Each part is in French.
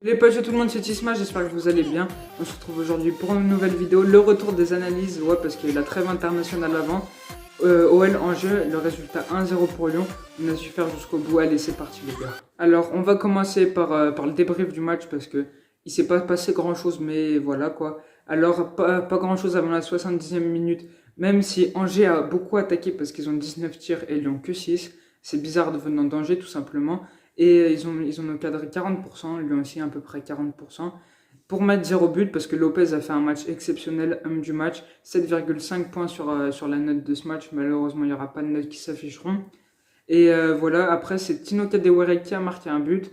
Les potes de tout le monde, c'est Tisma, j'espère que vous allez bien. On se retrouve aujourd'hui pour une nouvelle vidéo, le retour des analyses, ouais, parce qu'il y a eu la trêve internationale avant. OL en jeu, le résultat 1-0 pour Lyon. On a su faire jusqu'au bout. Allez, c'est parti les gars. Alors, on va commencer par le débrief du match parce que il s'est pas passé grand chose, mais voilà quoi. Alors, pas grand chose avant la 70e minute, même si Angers a beaucoup attaqué parce qu'ils ont 19 tirs et Lyon que 6. C'est bizarre de venir d'Angers tout simplement. Et ils ont cadré 40%, Lyon aussi à peu près 40%, pour mettre 0 but, parce que Lopez a fait un match exceptionnel, homme du match, 7,5 points sur la note de ce match, malheureusement il n'y aura pas de notes qui s'afficheront. Et voilà, après c'est Tino Kadewere qui a marqué un but,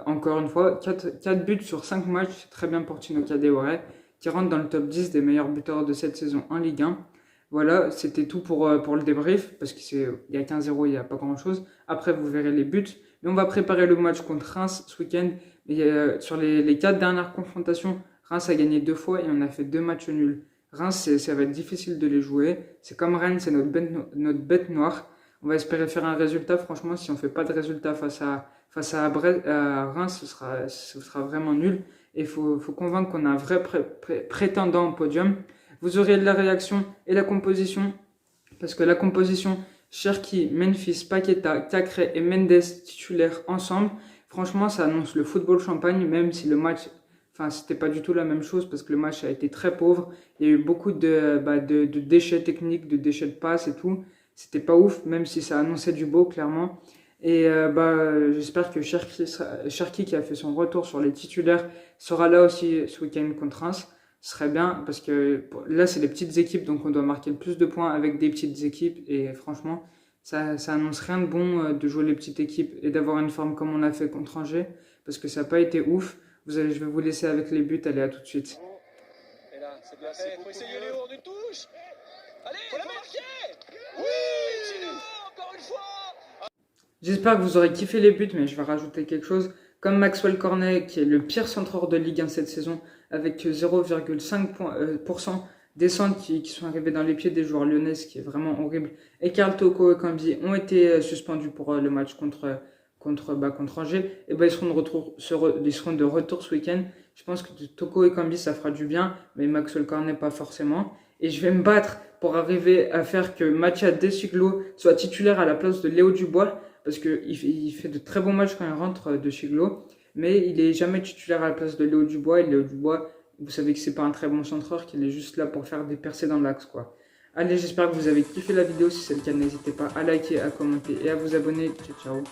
encore une fois, 4 buts sur 5 matchs, c'est très bien pour Tino Kadewere, qui rentre dans le top 10 des meilleurs buteurs de cette saison en Ligue 1. Voilà, c'était tout pour le débrief, parce qu'il y a 15-0, il n'y a pas grand chose. Après, vous verrez les buts. Mais on va préparer le match contre Reims ce week-end. Sur les 4 dernières confrontations, Reims a gagné 2 fois et on a fait 2 matchs nuls. Reims, ça va être difficile de les jouer. C'est comme Rennes, c'est notre bête noire. On va espérer faire un résultat. Franchement, si on ne fait pas de résultat face à Reims, ce sera vraiment nul. Et il faut convaincre qu'on a un vrai prétendant au podium. Vous aurez de la réaction et la composition. Parce que la composition, Cherki, Memphis, Paqueta, Cacré et Mendes titulaires ensemble, franchement ça annonce le football champagne, même si le match, enfin c'était pas du tout la même chose parce que le match a été très pauvre, il y a eu beaucoup de déchets techniques, de déchets de passes et tout, c'était pas ouf, même si ça annonçait du beau clairement. Et j'espère que Cherki qui a fait son retour sur les titulaires sera là aussi ce week-end contre Reims. Ce serait bien parce que là c'est les petites équipes donc on doit marquer le plus de points avec des petites équipes et franchement ça annonce rien de bon de jouer les petites équipes et d'avoir une forme comme on a fait contre Angers parce que ça n'a pas été ouf. Je vais vous laisser avec les buts, allez à tout de suite. Et là c'est placé, faut essayer Léo en une touche. Allez, faut la marquer. Oui, Tino, encore une fois. J'espère que vous aurez kiffé les buts, mais je vais rajouter quelque chose. Comme Maxwell Cornet, qui est le pire centreur de Ligue 1 cette saison, avec 0,5% des centres qui sont arrivés dans les pieds des joueurs lyonnais, ce qui est vraiment horrible. Et Karl Toko et Kambi ont été suspendus pour le match contre Angers. Et ils seront de retour ce week-end. Je pense que Toko et Kambi, ça fera du bien, mais Maxwell Cornet, pas forcément. Et je vais me battre pour arriver à faire que Mathia Desiglo soit titulaire à la place de Léo Dubois, parce qu'il fait de très bons matchs quand il rentre de Chiglo, mais il est jamais titulaire à la place de Léo Dubois. Et Léo Dubois, vous savez que c'est pas un très bon centreur, qu'il est juste là pour faire des percées dans l'axe, quoi. Allez, j'espère que vous avez kiffé la vidéo. Si c'est le cas, n'hésitez pas à liker, à commenter et à vous abonner. Ciao, ciao.